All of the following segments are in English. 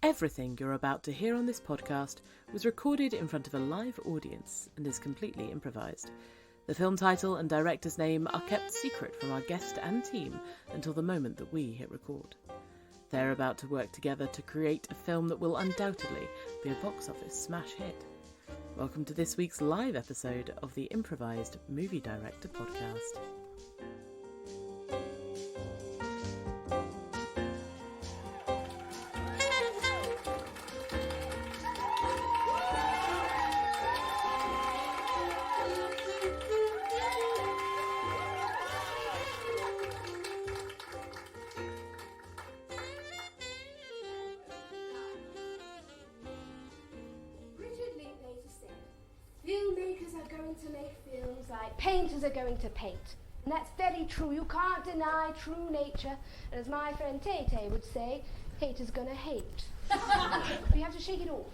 Everything you're about to hear on this podcast was recorded in front of a live audience and is completely improvised. The film title and director's name are kept secret from our guest and team until the moment that we hit record. They're about to work together to create a film that will undoubtedly be a box office smash hit. Welcome to this week's live episode of the Improvised Movie Director Podcast. Painters are going to paint. And that's very true. You can't deny true nature. And as my friend Tay would say, haters gonna hate. But you have to shake it off.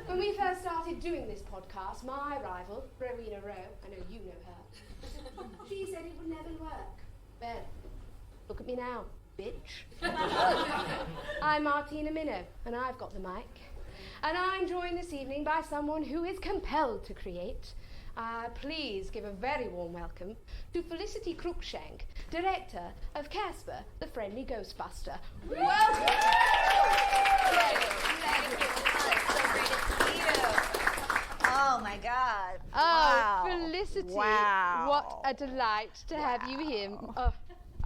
When we first started doing this podcast, my rival, Rowena Rowe, I know you know her, she said it would never work. Well, look at me now, bitch. I'm Martina Minnow, and I've got the mic. And I'm joined this evening by someone who is compelled to create. Please give a very warm welcome to Felicity Crookshank, director of Casper, the Friendly Ghostbuster. Welcome! Thank you. So great to see you. Oh my God. Oh, wow. Felicity, wow. What a delight to have you here. Oh,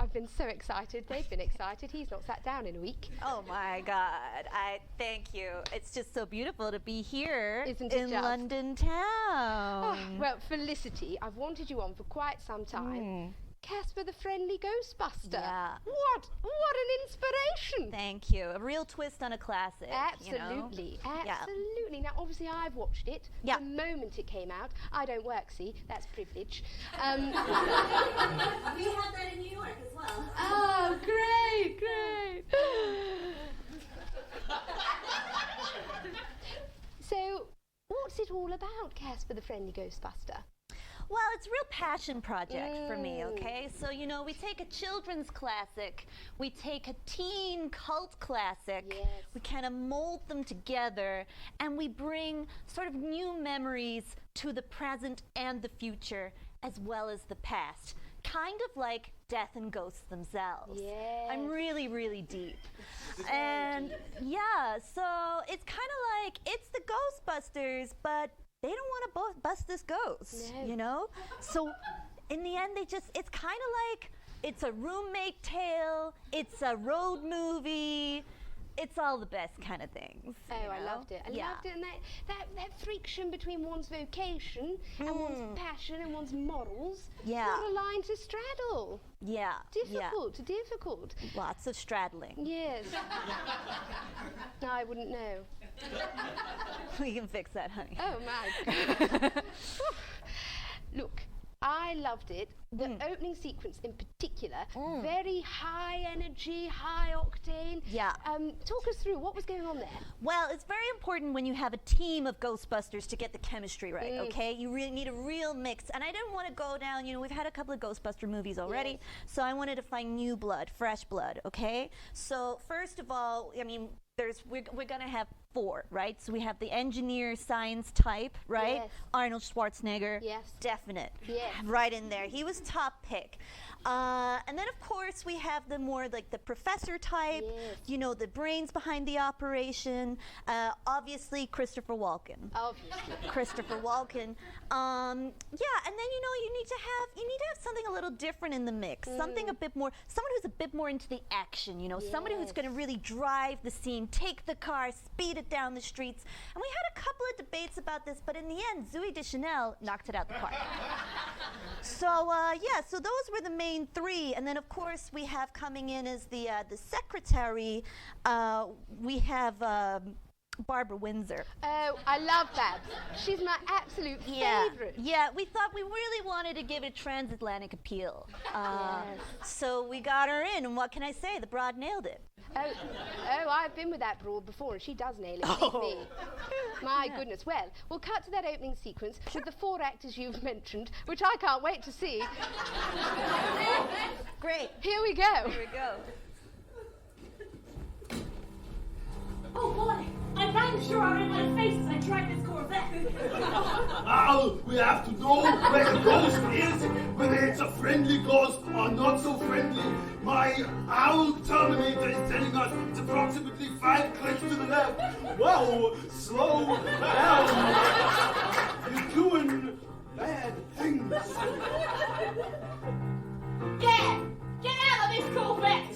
I've been so excited. They've been excited. He's not sat down in a week. Oh my God. I thank you. It's just so beautiful to be here in London town. Oh, well, Felicity, I've wanted you on for quite some time. Casper the Friendly Ghostbuster. Yeah. What an inspiration. Thank you. A real twist on a classic. Absolutely. You know? Absolutely. Yeah. Now, obviously, I've watched it the moment it came out. I don't work, see? That's privilege. We have that in New York as well. Oh, great. So, what's it all about, Casper the Friendly Ghostbuster? Well, it's a real passion project for me, okay? So, you know, we take a children's classic, we take a teen cult classic, we kind of mold them together, and we bring sort of new memories to the present and the future, as well as the past. Kind of like death and ghosts themselves. Yes. I'm really, really deep. And yeah, so it's kind of like, it's the Ghostbusters, but they don't want to bust this ghost, you know? So in the end, it's kind of like, it's a roommate tale, it's a road movie, it's all the best kind of things. Oh, I loved it. I loved it. And that friction between one's vocation and one's passion and one's morals. Yeah. Not a line to straddle. Yeah. Difficult. Lots of straddling. Yes. No, I wouldn't know. We can fix that, honey. Oh, my God. Look, I loved it. The opening sequence in particular, very high energy, high octane. Yeah. Talk us through what was going on there. Well, it's very important when you have a team of Ghostbusters to get the chemistry right, okay? You really need a real mix. And I didn't want to go down, you know, we've had a couple of Ghostbuster movies already, so I wanted to find new blood, fresh blood, okay? So first of all, I mean, we're going to have 4, right? So we have the engineer science type, right? Yes. Arnold Schwarzenegger. Yes. Definite. Yes. Right in there. He was top pick. And then, of course, we have the more like the professor type, you know, the brains behind the operation. Obviously, Christopher Walken. Obviously. Christopher Walken. Yeah, and then, you know, you need to have something a little different in the mix. Something a bit more, someone who's a bit more into the action, you know, somebody who's going to really drive the scene, take the car, speed it down the streets. And we had a couple of debates about this, but in the end, Zooey Deschanel knocked it out the park. So, yeah, so those were the main 3. And then, of course, we have coming in as the secretary, we have Barbara Windsor. Oh, I love that. She's my absolute favorite. Yeah, we thought we really wanted to give it a transatlantic appeal. So we got her in, and what can I say? The broad nailed it. Oh, I've been with that broad before, and she does nail it. Beat me. My goodness. Well, we'll cut to that opening sequence with the 4 actors you've mentioned, which I can't wait to see. Great. Here we go. Here we go. Oh boy, I bang sure are in my face as I drag this Corvette. Now we have to know where the ghost is, whether it's a friendly ghost or not so friendly. My owl terminator is telling us it's approximately 5 clicks to the left. Whoa, slow down. You're doing bad things. Yeah, get out of this Corvette.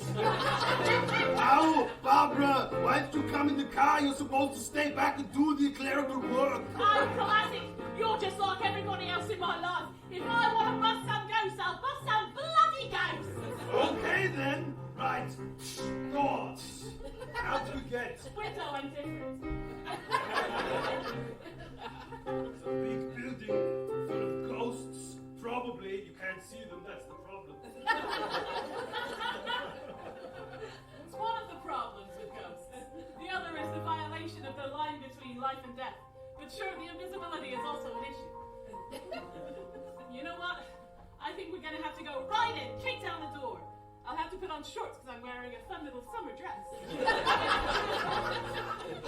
Ow, Barbara, why don't you come in the car? You're supposed to stay back and do the clerical work. I'm classic. You're just like everybody else in my life. If I want to bust some ghosts, I'll bust some bloody ghosts. Okay then. Right. Thoughts. How do we get? We're so indifferent. It's a big building full of ghosts. Probably you can't see them, that's the problem. It's one of the problems with ghosts. The other is the violation of the line between life and death. But sure, the invisibility is also an issue. You know what? I think we're gonna have to go right in, kick down the door. I'll have to put on shorts because I'm wearing a fun little summer dress.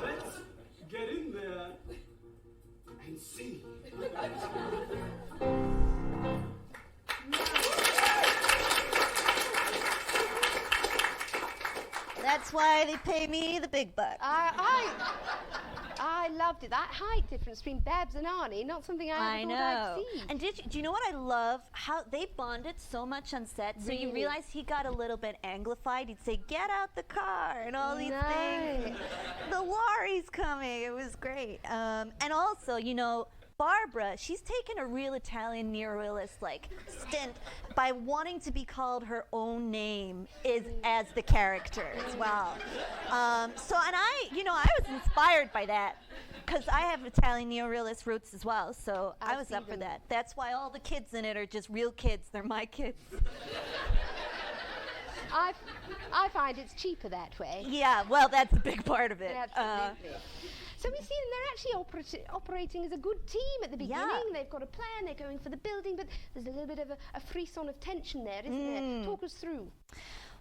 Let's get in there and see. That's why they pay me the big bucks. I loved it. That height difference between Babs and Arnie, not something I ever thought I'd see. And do you know what I love? How they bonded so much on set. So you realize he got a little bit anglified. He'd say, "Get out the car," and all these things. The lorry's coming. It was great. And also, you know, Barbara, she's taken a real Italian neorealist stint by wanting to be called her own name as the character as well. I was inspired by that because I have Italian neorealist roots as well. So I was up for that. That's why all the kids in it are just real kids. They're my kids. I find it's cheaper that way. Yeah, well, that's a big part of it. Absolutely. So we see them, they're actually operating as a good team at the beginning. Yeah. They've got a plan, they're going for the building, but there's a little bit of a frisson of tension there, isn't there? Talk us through.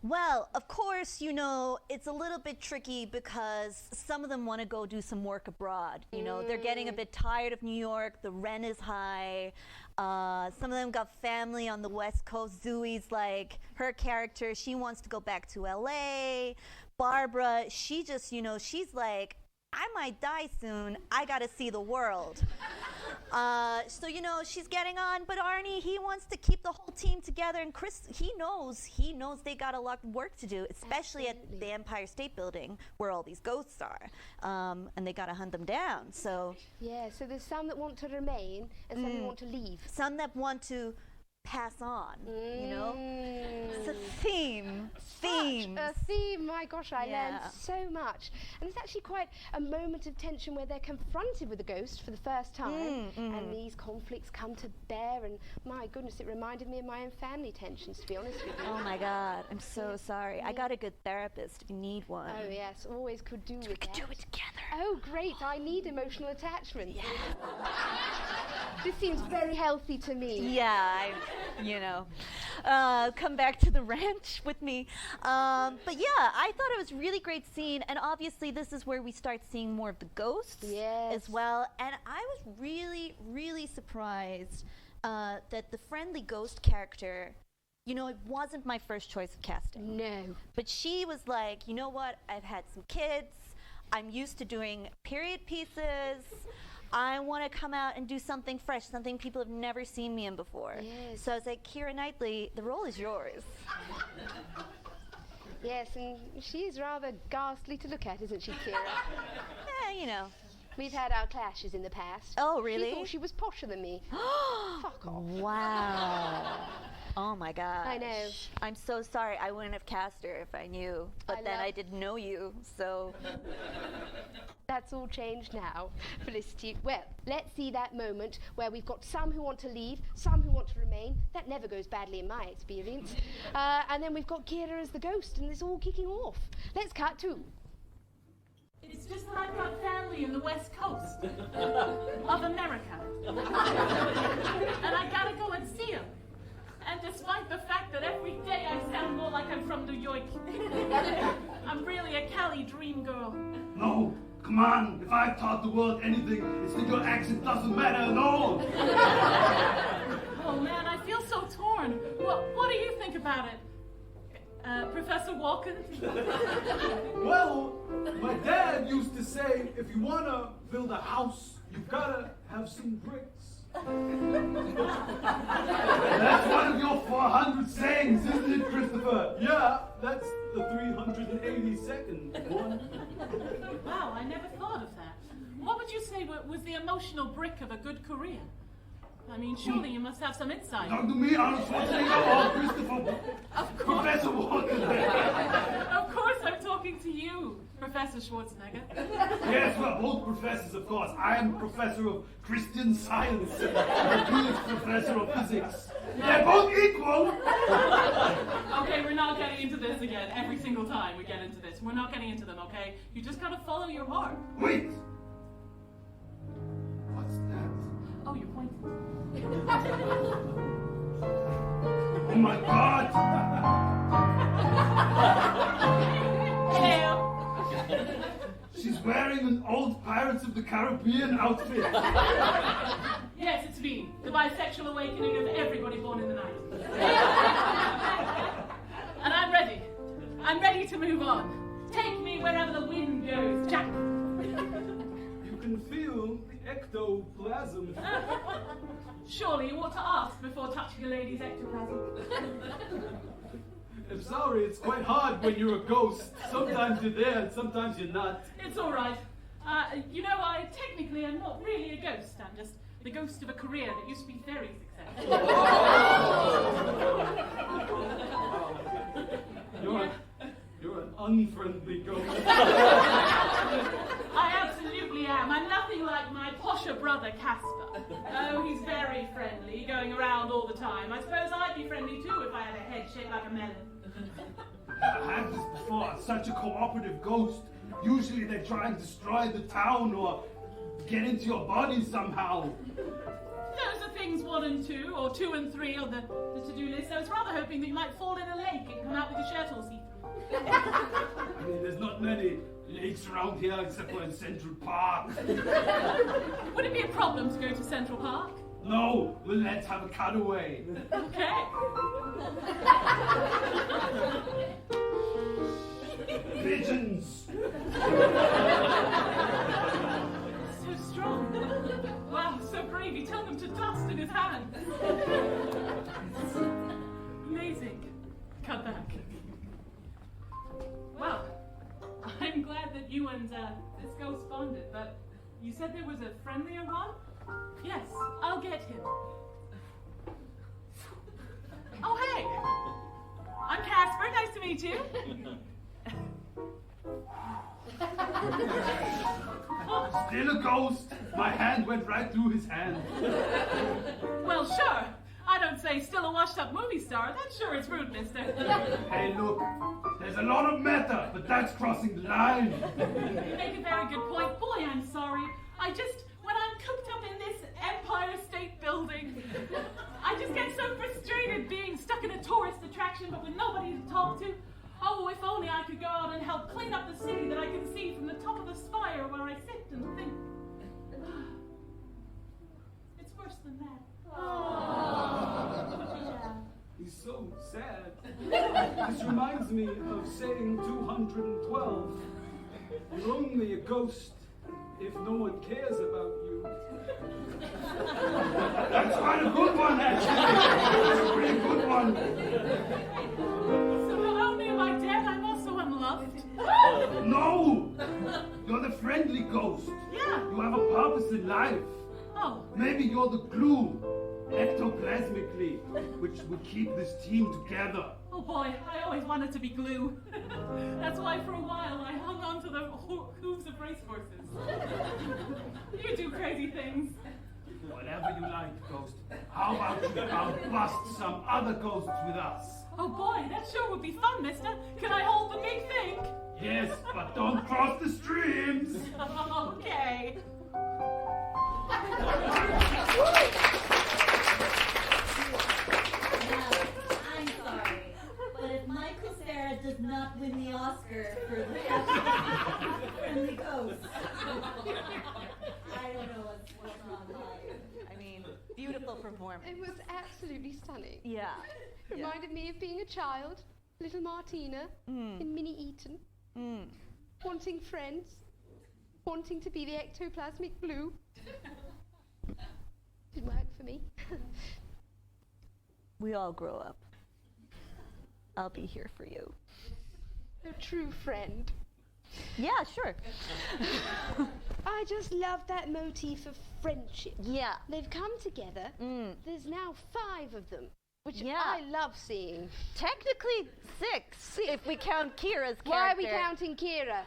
Well, of course, you know, it's a little bit tricky because some of them want to go do some work abroad. You know, they're getting a bit tired of New York, the rent is high. Some of them got family on the West Coast. Zooey's her character, she wants to go back to LA. Barbara, she just, you know, she's like, I might die soon. I gotta see the world. So, you know, she's getting on, but Arnie, he wants to keep the whole team together, and Chris, he knows they got a lot of work to do, especially at the Empire State Building, where all these ghosts are, and they gotta hunt them down, so. Yeah, so there's some that want to remain, and some that want to leave. Some that want to pass on, you know? It's a theme. Such a theme, my gosh, I learned so much. And it's actually quite a moment of tension where they're confronted with a ghost for the first time, and these conflicts come to bear, and my goodness, it reminded me of my own family tensions, to be honest with you. Oh my God, I'm so sorry. I got a good therapist if you need one. Oh yes, always could do with We could that. do it together. Oh great, I need emotional attachment. Yeah. This seems very healthy to me. Yeah, come back to the ranch with me. But yeah, I thought it was a really great scene, and obviously this is where we start seeing more of the ghosts as well. And I was really, really surprised that the friendly ghost character, you know, it wasn't my first choice of casting. No. But she was like, you know what, I've had some kids, I'm used to doing period pieces, I want to come out and do something fresh, something people have never seen me in before. Yes. So I was like, Keira Knightley, the role is yours. Yes, and she is rather ghastly to look at, isn't she, Keira? You know. We've had our clashes in the past. Oh, really? She thought she was posher than me. Fuck off. Wow. Oh my God. I know. I'm so sorry. I wouldn't have cast her if I knew. But I didn't know you, so. That's all changed now, Felicity. Well, let's see that moment where we've got some who want to leave, some who want to remain. That never goes badly in my experience. And then we've got Keira as the ghost, and it's all kicking off. Let's cut to. It's just that I've got family in the West Coast of America. And I gotta go and see them. And despite the fact that every day I sound more like I'm from New York, I'm really a Cali dream girl. No, come on. If I've taught the world anything, it's that your accent doesn't matter at all. Oh man, I feel so torn. What do you think about it? Professor Walken? Well, my dad used to say, if you want to build a house, you've got to have some bricks. That's one of your 400 sayings, isn't it, Christopher? Yeah, that's the 382nd one. Wow, I never thought of that. What would you say was the emotional brick of a good career? I mean, surely you must have some insight. Talk to me, Arnold Schwarzenegger, or Christopher. Of course. Professor Walken. Of course I'm talking to you, Professor Schwarzenegger. Yes, we're both professors, of course. I am professor of Christian Science. He is professor of physics. They're both equal. Okay, we're not getting into this again. Every single time we get into this. We're not getting into them, okay? You just gotta follow your heart. Wait. What's that? Oh, you're pointing. Oh my God! Hello. She's wearing an old Pirates of the Caribbean outfit. Yes, it's me, the bisexual awakening of everybody born in the 90s. And I'm ready. I'm ready to move on. Take me wherever the wind goes, Jack. You can feel ectoplasm. Surely you ought to ask before touching a lady's ectoplasm. I'm sorry, it's quite hard when you're a ghost. Sometimes you're there and sometimes you're not. It's all right. You know, I technically am not really a ghost. I'm just the ghost of a career that used to be very successful. You're an unfriendly ghost. I absolutely am. I'm nothing like my posher brother, Casper. Oh, he's very friendly, going around all the time. I suppose I'd be friendly too if I had a head shaped like a melon. I've had this before. Such a cooperative ghost. Usually they try and destroy the town or get into your body somehow. Those are things 1 and 2, or 2 and 3 on the to-do list. I was rather hoping that you might fall in a lake and come out with your shirt all see-through. I mean, there's not many lakes around here except for in Central Park. Would it be a problem to go to Central Park? No, well, let's have a cutaway. Okay. Pigeons. So strong. Wow, so brave. He turned them to dust in his hand. Amazing. Cut back. Well, I'm glad that you and this ghost bonded, but you said there was a friendlier one? Yes, I'll get him. Oh, hey! I'm Casper. Nice to meet you. Still a ghost. My hand went right through his hand. Well, sure. I don't say still a washed-up movie star. That sure is rude, mister. Hey, look. There's a lot of meta, but that's crossing the line. You make a very good point. Boy, I'm sorry. When I'm cooped up in this Empire State Building, I just get so frustrated being stuck in a tourist attraction but with nobody to talk to. Oh, if only I could go out and help clean up the city that I can see from the top of the spire where I sit and think. It's worse than that. He's so sad. This reminds me of saying 212. You're only a ghost if no one cares about you. That's quite a good one, actually. That's a pretty good one. So not only am I dead, I'm also unloved. No! You're the friendly ghost. Yeah. You have a purpose in life. Oh. Maybe you're the glue, ectoplasmically, which will keep this team together. Oh boy, I always wanted to be glue. That's why for a while I hung on to the hooves of racehorses. You do crazy things. Whatever you like, Ghost. How about you bust some other ghosts with us? Oh boy, that sure would be fun, mister. Can I hold the big thing? Yes, but don't cross the streams. Okay. I'm sorry, but if Michael Cera does not win the Oscar for the friendly ghost, wonderful performance. It was absolutely stunning. Yeah. Reminded me of being a child, little Martina in Mini Eton, wanting friends, wanting to be the ectoplasmic blue. Didn't work for me. We all grow up. I'll be here for you. A true friend. Yeah, sure. I just love that motif of friendship. Yeah. They've come together. There's now 5 of them, which Yeah. I love seeing. Technically 6, if we count Kira's character. Why are we counting Kira?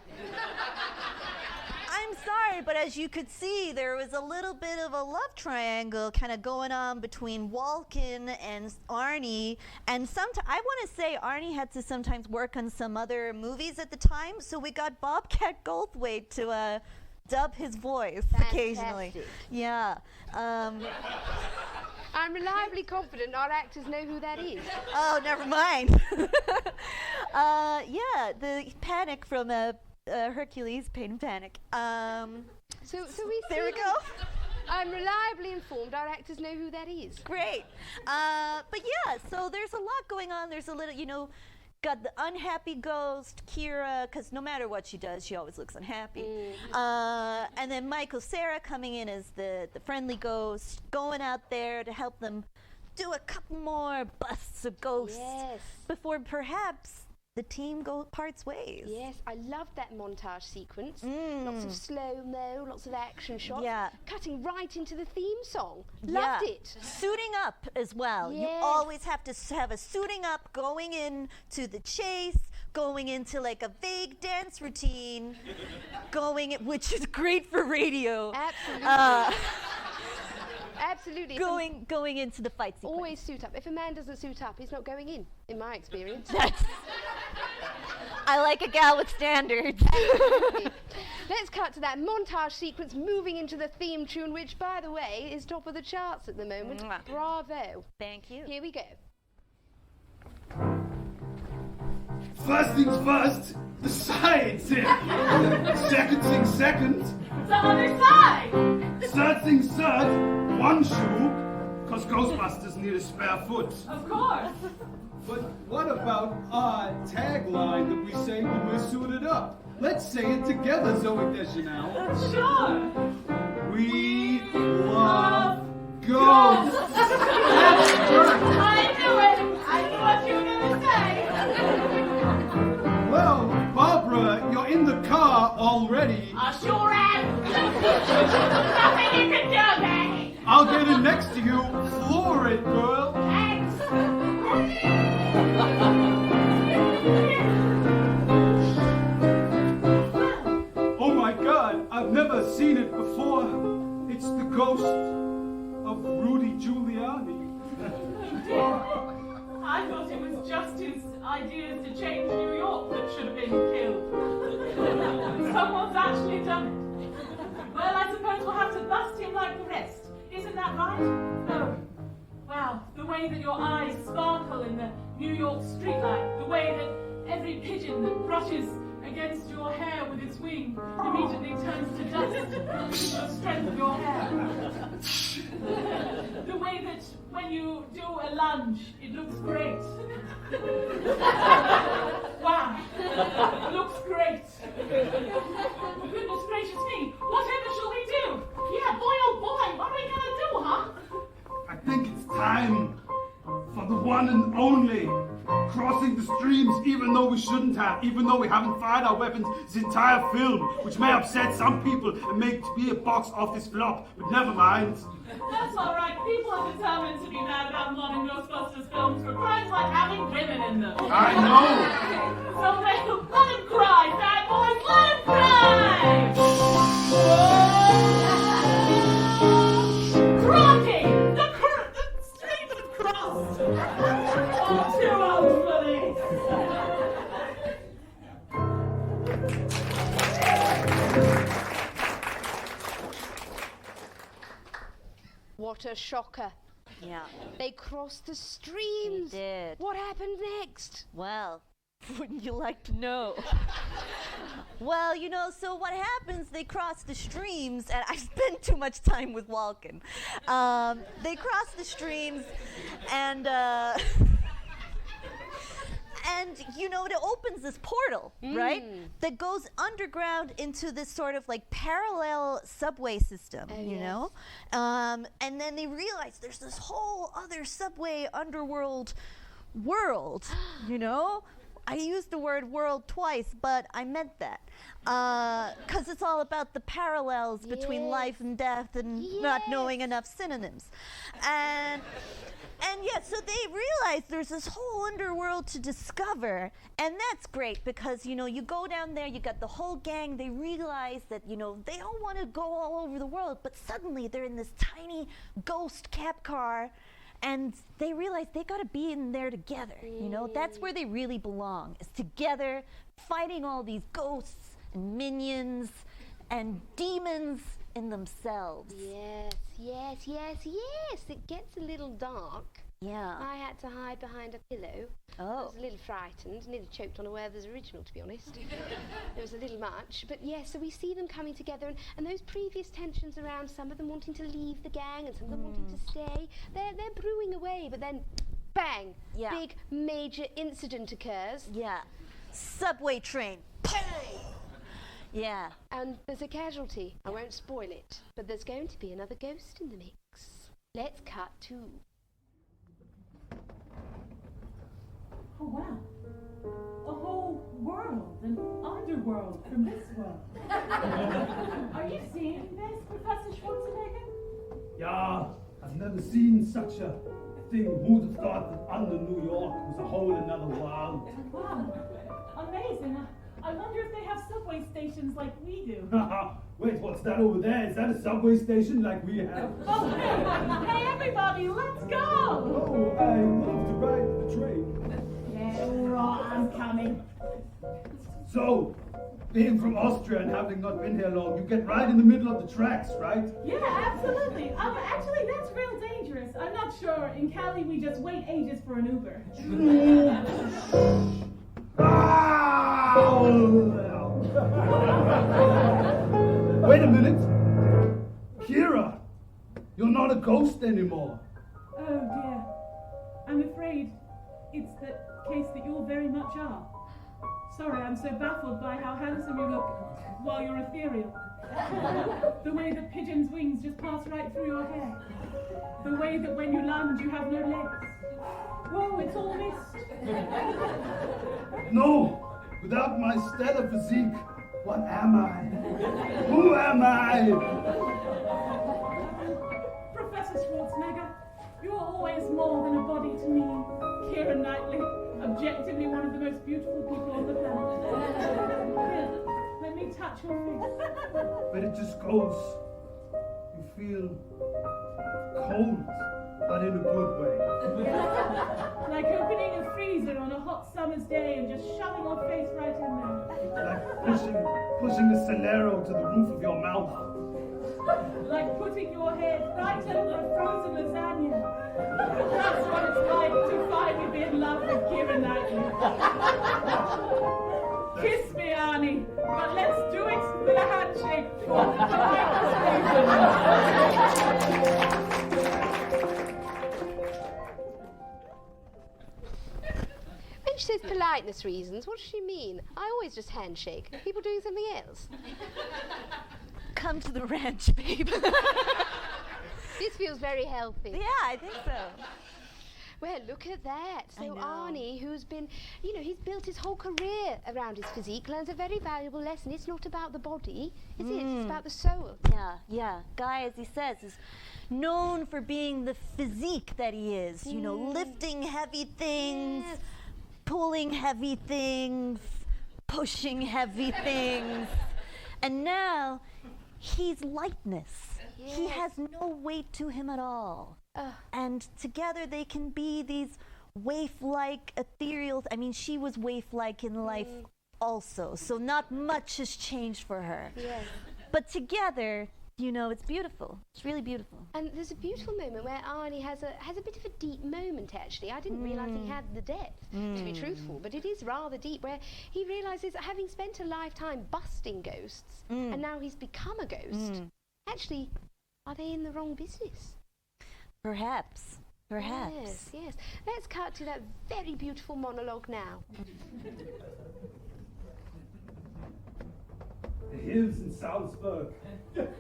I'm sorry, but as you could see, there was a little bit of a love triangle kind of going on between Walken and Arnie. And I want to say Arnie had to sometimes work on some other movies at the time, so we got Bobcat Goldthwait to dub his voice occasionally. Yeah. I'm reliably confident our actors know who that is. Oh, never mind. Yeah, the Panic from Hercules, Pain and Panic. So we There we see go. I'm reliably informed our actors know who that is. Great. But yeah, so there's a lot going on. There's a little, got the unhappy ghost, Kira, because no matter what she does, she always looks unhappy. And then Michael Cera coming in as the friendly ghost, going out there to help them do a couple more busts of ghosts before perhaps the team parts ways. Yes, I loved that montage sequence. Lots of slow-mo, lots of action shots. Yeah. Cutting right into the theme song. Loved it. Suiting up as well. You always have to have a suiting up going into the chase, going into like a vague dance routine, which is great for radio. Absolutely. Absolutely. Going into the fight sequence. Always suit up. If a man doesn't suit up, he's not going in my experience. I like a gal with standards. Absolutely. Let's cut to that montage sequence moving into the theme tune, which, by the way, is top of the charts at the moment. Bravo. Thank you. Here we go. First things first, the sides. Second things second. The other side! Third things third, one shoe, because Ghostbusters need a spare foot. Of course. But what about our tagline that we say when we're suited up? Let's say it together, Zoe Deschanel. Sure. We love ghosts. I knew it. I knew what you were going to say. Well, Barbara, you're in the car already. I sure am. Nothing you can do, Daddy. I'll get in next to you. Floor it, girl. Thanks. Oh my God, I've never seen it before. It's the ghost of Rudy Giuliani. I thought it was just his ideas to change New York that should have been killed. Someone's actually done it. Well, I suppose we'll have to bust him like the rest. Isn't that right? Oh, wow. The way that your eyes sparkle in the New York streetlight, the way that every pigeon that brushes against your hair with its wing immediately turns to dust because of the strength of your hair. The way that when you do a lunge, it looks great. Wow, it looks great. Goodness gracious me, whatever shall we do? Yeah, boy oh boy, what are we gonna do, huh? I think it's time for the one and only crossing the streams, even though we shouldn't have, even though we haven't fired our weapons this entire film, which may upset some people and make it be a box office flop, but never mind. That's all right. People are determined to be mad about modern Ghostbusters films for crimes like having women in them. I know. So let them cry, bad boys, let them cry! Crossing! The streets have crossed! Oh, too old for this! What a shocker. Yeah. They crossed the streams. They did. What happened next? Well, Wouldn't you like to know? Well, so what happens, they cross the streams, and I spend too much time with Walken. They cross the streams, and it opens this portal, right? That goes underground into this sort of like parallel subway system, you know? And then they realize there's this whole other subway underworld world, I used the word world twice, but I meant that. Because it's all about the parallels between life and death and not knowing enough synonyms. And so they realize there's this whole underworld to discover, and that's great because, you go down there, you got the whole gang, they realize that, they don't want to go all over the world, but suddenly they're in this tiny ghost cab car, and they realize they got to be in there together, That's where they really belong, is together, fighting all these ghosts and minions and demons in themselves. Yes. It gets a little dark. Yeah. I had to hide behind a pillow. I was a little frightened, nearly choked on a Werther's original, to be honest. It was a little much. But so we see them coming together, and those previous tensions around some of them wanting to leave the gang and some of them wanting to stay, they're brewing away, but then, bang, big major incident occurs. Yeah. Subway train. Yeah. And there's a casualty. I won't spoil it, but there's going to be another ghost in the mix. Let's cut to... Oh, wow. A whole world, an underworld from this world. Are you seeing this, Professor Schwarzenegger? Yeah, I've never seen such a thing. Who'd have thought that under New York was a whole another world? Wow, amazing. I wonder if they have subway stations like we do. Wait, what's that over there? Is that a subway station like we have? Oh, hey, everybody, let's go! Oh, I love to ride the train. Yeah, right, I'm coming. So, being from Austria and having not been here long, you get right in the middle of the tracks, right? Yeah, absolutely. Actually, that's real dangerous. I'm not sure. In Cali, we just wait ages for an Uber. Wait a minute. Kira, you're not a ghost anymore. Oh dear. I'm afraid it's the case that you very much are. Sorry, I'm so baffled by how handsome you look while you're ethereal. The way that pigeons' wings just pass right through your hair. The way that when you land you have no legs. Whoa, it's all mist. No, without my stellar physique, what am I? Who am I? Professor Schwarzenegger, you're always more than a body to me. Keira Knightley, objectively one of the most beautiful people on the planet. Here, let me touch your face. But it just goes. You feel cold, but in a good way. Like opening a freezer on a hot summer's day and just shoving your face right in there. Like pushing a Celero to the roof of your mouth. Like putting your head right over a frozen lasagna. That's what it's like to finally be in love with Keira Knightley. Kiss me, Arnie, but let's do it with a handshake. When she says politeness reasons, what does she mean? I always just handshake. People doing something else. Come to the ranch, babe. This feels very healthy. Yeah, I think so. Well, look at that. So Arnie, who's been, he's built his whole career around his physique, learns a very valuable lesson. It's not about the body, is it? It's about the soul. Yeah. Guy, as he says, is known for being the physique that he is. Lifting heavy things, pulling heavy things, pushing heavy things. And now, he's lightness. Yes. He has no weight to him at all. And together they can be these waif-like ethereals. I mean, she was waif-like in life also, so not much has changed for her. Yes. But together, you know, it's beautiful. It's really beautiful. And there's a beautiful moment where Arnie has a bit of a deep moment, actually. I didn't realise he had the depth, to be truthful, but it is rather deep, where he realises that having spent a lifetime busting ghosts, and now he's become a ghost, actually, are they in the wrong business? Perhaps. Yes, yes. Let's cut to that very beautiful monologue now. The hills in Salzburg,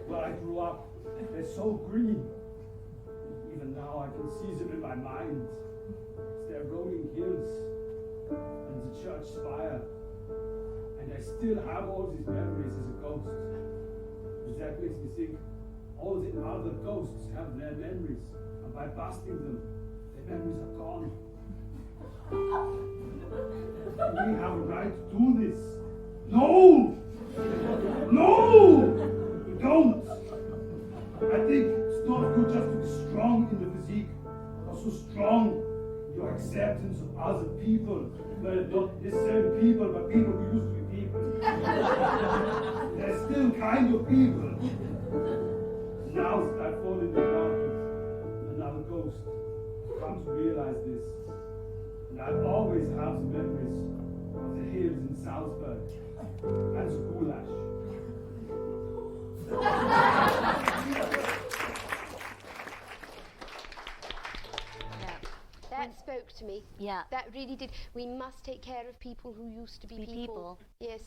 where I grew up, they're so green. Even now I can see them in my mind. It's their rolling hills and the church spire. And I still have all these memories as a ghost. And that makes me think all the other ghosts have their memories. And by busting them, their memories are gone. We have a right to do this. No! No! Don't! I think it's not good just to be strong in the physique, also strong in your acceptance of other people. Well, not necessarily people, but people who used to be people. They're still kind of people. Now that I fall in the darkness, another ghost come to realize this. And I'll always have the memories of the hills in Salzburg. And the goulash. That spoke to me. Yeah. That really did. We must take care of people who used to be people. Yes.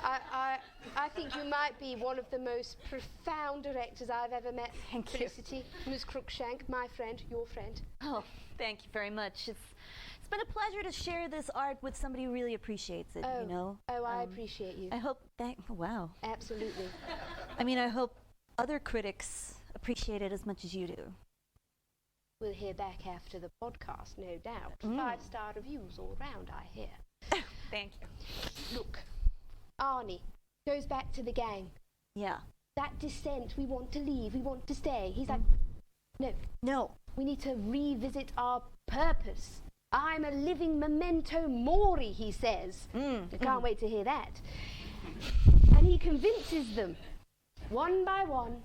I think you might be one of the most profound directors I've ever met. Thank you. Felicity, Ms. Crookshank, my friend, your friend. Oh, thank you very much. It's been a pleasure to share this art with somebody who really appreciates it, you know. Oh, I appreciate you. I hope that, wow. Absolutely. I mean, I hope other critics appreciate it as much as you do. We'll hear back after the podcast, no doubt. 5-star reviews all round, I hear. Thank you. Look, Arnie goes back to the gang. Yeah. That dissent, we want to leave, we want to stay. He's like, no, we need to revisit our purpose. I'm a living memento mori, he says. I can't wait to hear that. And he convinces them, one by one,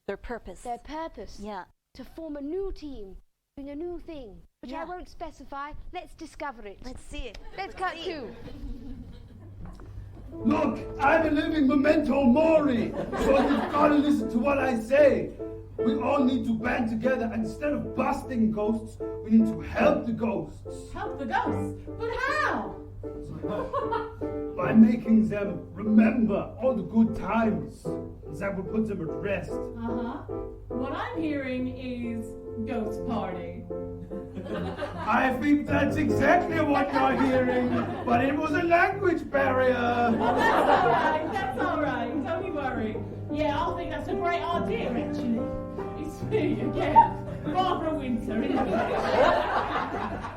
Their purpose. Yeah. to form a new team, doing a new thing, which I won't specify. Let's discover it. Let's see it. Let's cut to. Look, I'm a living memento mori, so you've got to listen to what I say. We all need to band together, and instead of busting ghosts, we need to help the ghosts. Help the ghosts? But how? By making them remember all the good times. That will put them at rest. What I'm hearing is ghost party. I think that's exactly what you're hearing, but it was a language barrier. Oh, that's all right, don't you worry. Yeah, I think that's a great idea, actually. It's me again, Barbara Winter, isn't it?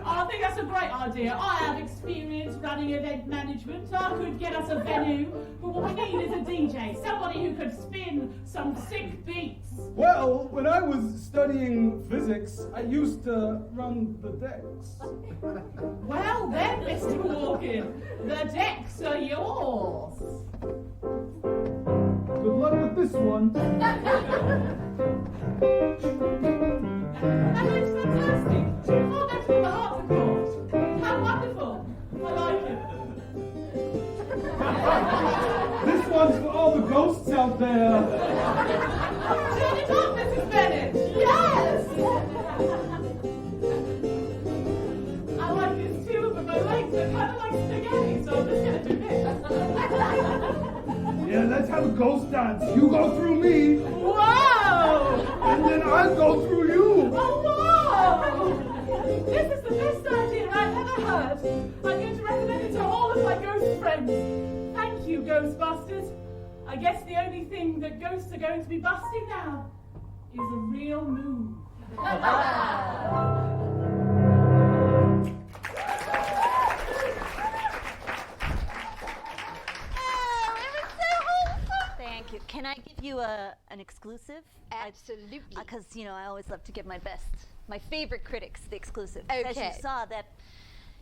I think that's a great idea. I have experience running event management. I could get us a venue, but what we need is a DJ, somebody who could spin some sick beats. Well, when I was studying physics, I used to run the decks. Well then, Mr. Walken, the decks are yours. Good luck with this one. That looks fantastic. Oh, that's from the harpsichord. How wonderful. I like it. This one's for all the ghosts out there. Turn it up, Mrs. Bennett. Yes! I like this too, but my legs are kind of like spaghetti, so I'm just going to do this. Yeah, let's have a ghost dance. You go through me, Whoa! and then I'll go through you. Oh, whoa! This is the best idea I've ever heard. I'm going to recommend it to all of my ghost friends. Thank you, Ghostbusters. I guess the only thing that ghosts are going to be busting now is a real move. Thank you. Can I give you an exclusive? Absolutely. Because, you know, I always love to give my favorite critics the exclusive. Okay. As you saw, that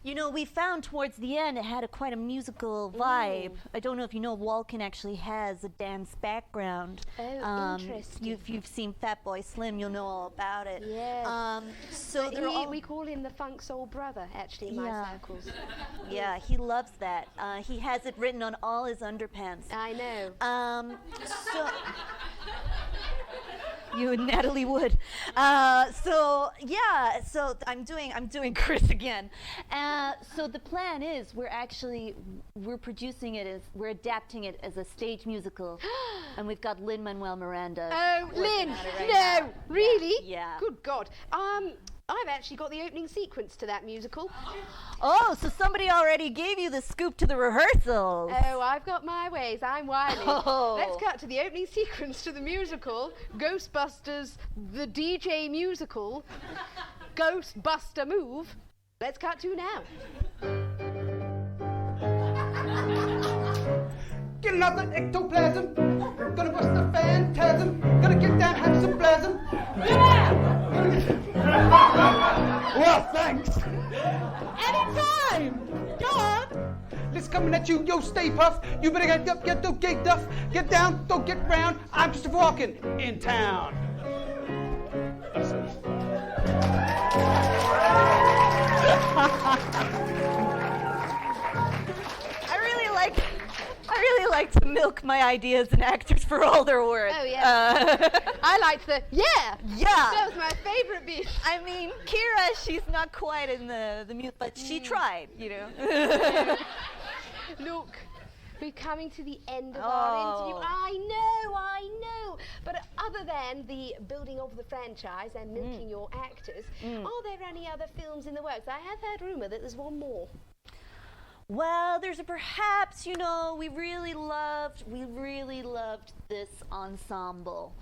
You know, we found towards the end it had quite a musical vibe. I don't know if you know, Walken actually has a dance background. Oh, interesting. If you've seen Fatboy Slim, you'll know all about it. Yes. So we call him the funk soul brother, actually, in my circles. Yeah, he loves that. He has it written on all his underpants. I know. So you and Natalie Wood. So I'm doing Chris again. So the plan is we're producing it we're adapting it as a stage musical, and we've got Lin-Manuel Miranda. Oh, Lynn! Now. Really? Yeah. Good God. I've actually got the opening sequence to that musical. Oh, so somebody already gave you the scoop to the rehearsals. Oh, I've got my ways. I'm wily. Oh. Let's cut to the opening sequence to the musical, Ghostbusters, the DJ musical, Ghostbuster Move. Let's cut to now. Getting out the ectoplasm, gonna bust the phantasm, gonna get down, have some plasm. Yeah! Well, thanks. Anytime! Go on! Let's coming at you, yo, Stay Puff. You better get up, get don't get duff, get down, don't get round. I'm Christopher Walken in town. I really like to milk my ideas and actors for all they're worth. Oh, yeah. I liked the, yeah! That was my favorite bit. I mean, Kira, she's not quite in the mute, but she tried, you know. Look, we're coming to the end of our interview. I know. But other than the building of the franchise and milking your actors, are there any other films in the works? I have heard rumour that there's one more. Well, there's perhaps, you know, we really loved this ensemble.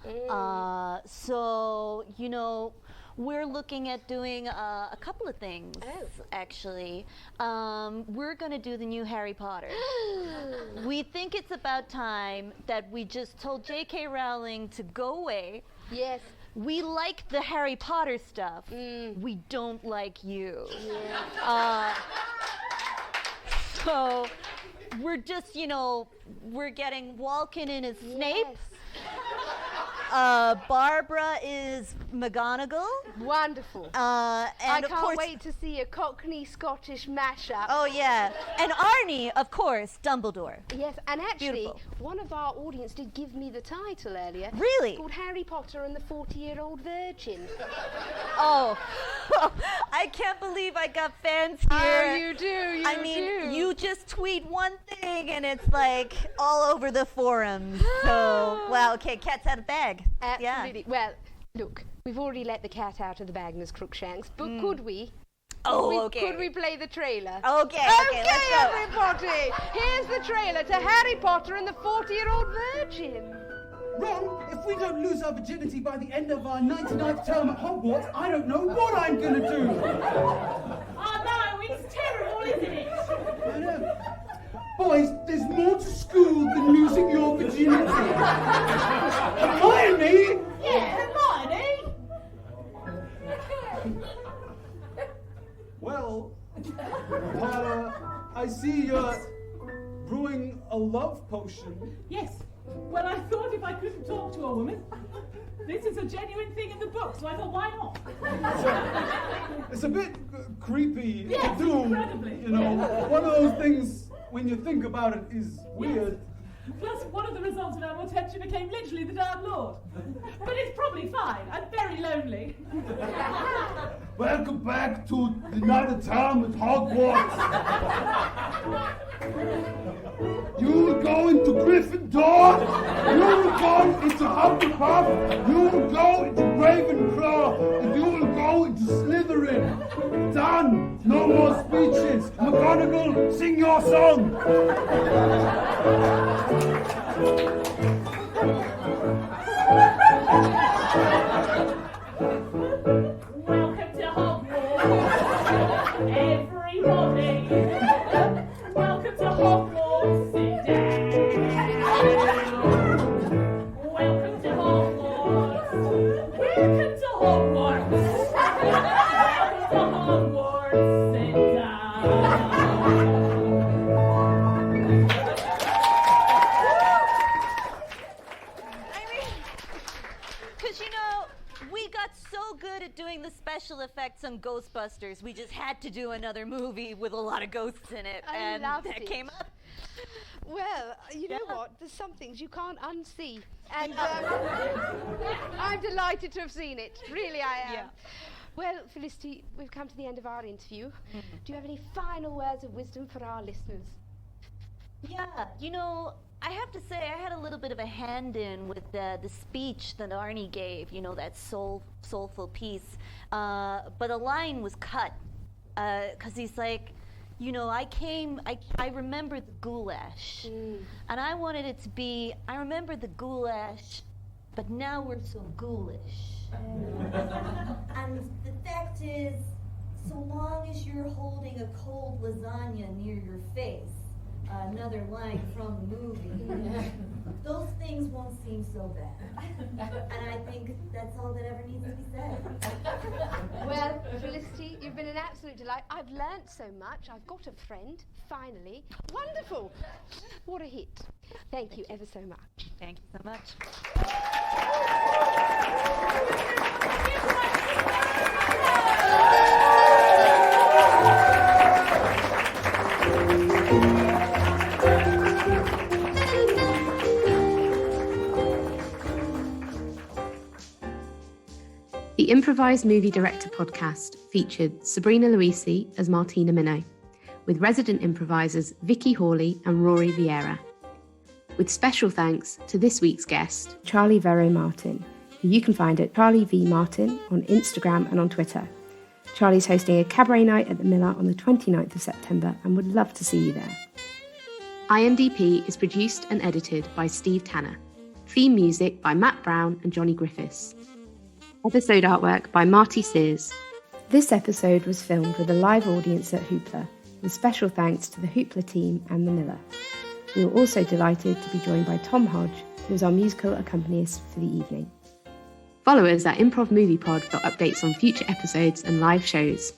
So, you know, we're looking at doing a couple of things, actually. We're going to do the new Harry Potter. We think it's about time that we just told J.K. Rowling to go away. Yes. We like the Harry Potter stuff. We don't like you. Yeah. So we're just, you know, we're getting Walken in as Snape. Barbara is McGonagall. Wonderful. And I of can't course, wait to see a Cockney-Scottish mashup. Oh, yeah. And Arnie, of course, Dumbledore. Yes, and actually, Beautiful. one of our audience did give me the title earlier. Really? It's called Harry Potter and the 40-Year-Old Virgin. Oh, I can't believe I got fans here. Oh, you do, I mean, you just tweet one thing and it's like all over the forums. So, well, okay, cat's out of the bag. Absolutely. Yeah. Well, look, we've already let the cat out of the bag, Ms. Crookshanks, but could we? Okay. Could we play the trailer? Okay, let's go. Everybody, here's the trailer to Harry Potter and the 40-Year-Old Virgin. Ron, if we don't lose our virginity by the end of our 99th term at Hogwarts, I don't know what I'm going to do. Oh no, it's terrible, isn't it? I know. Boys, there's more to school than losing your virginity. Hermione! Yeah, Hermione! Well, Potter, I see you're brewing a love potion. Yes. Well, I thought if I couldn't talk to a woman, this is a genuine thing in the book, so I thought, why not? It's a bit creepy Yes, to do. incredibly. You know, one of those things, when you think about it, is weird. Plus, one of the results of our attention became literally the Dark Lord. But it's probably fine. I'm very lonely. Welcome back to another term at Hogwarts. You will go into Gryffindor. You will go into Hufflepuff. You will go into Ravenclaw. And you will go into Slytherin. Done. No more speeches. McGonagall, sing your song. Welcome to Hogwarts, everybody. Welcome to Hogwarts, sit down. Welcome to Hogwarts. Welcome to Hogwarts. Welcome to Hogwarts, sit down. Because, you know, we got so good at doing the special effects on Ghostbusters, we just had to do another movie with a lot of ghosts in it. I loved that it. came up. Well, you know what? There's some things you can't unsee. And I'm delighted to have seen it. Really, I am. Yeah. Well, Felicity, we've come to the end of our interview. Do you have any final words of wisdom for our listeners? Yeah, you know, I have to say I had a little bit of a hand in with the speech that Arnie gave, you know, that soulful piece. But a line was cut because he's like, you know, I remember the goulash. And I wanted it to be, I remember the goulash, but now we're so ghoulish. And the fact is, so long as you're holding a cold lasagna near your face, another line from the movie, those things won't seem so bad. And I think that's all that ever needs to be said. Well, Felicity, you've been an absolute delight. I've learnt so much. I've got a friend, finally. Wonderful. What a hit. Thank you ever so much. Thank you so much. The Improvised Movie Director podcast featured Sabrina Luisi as Martina Minnow, with resident improvisers Vicky Hawley and Rory Vieira. With special thanks to this week's guest, Charlie Vero Martin, who you can find at Charlie V Martin on Instagram and on Twitter. Charlie's hosting a cabaret night at the Miller on the 29th of September and would love to see you there. IMDp is produced and edited by Steve Tanner. Theme music by Matt Brown and Johnny Griffiths. Episode artwork by Marty Sears. This episode was filmed with a live audience at Hoopla, with special thanks to the Hoopla team and the Miller. We were also delighted to be joined by Tom Hodge, who is our musical accompanist for the evening. Follow us at Improv Movie Pod for updates on future episodes and live shows.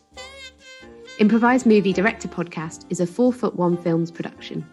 Improvised Movie Director Podcast is a 4 Foot 1 Films production.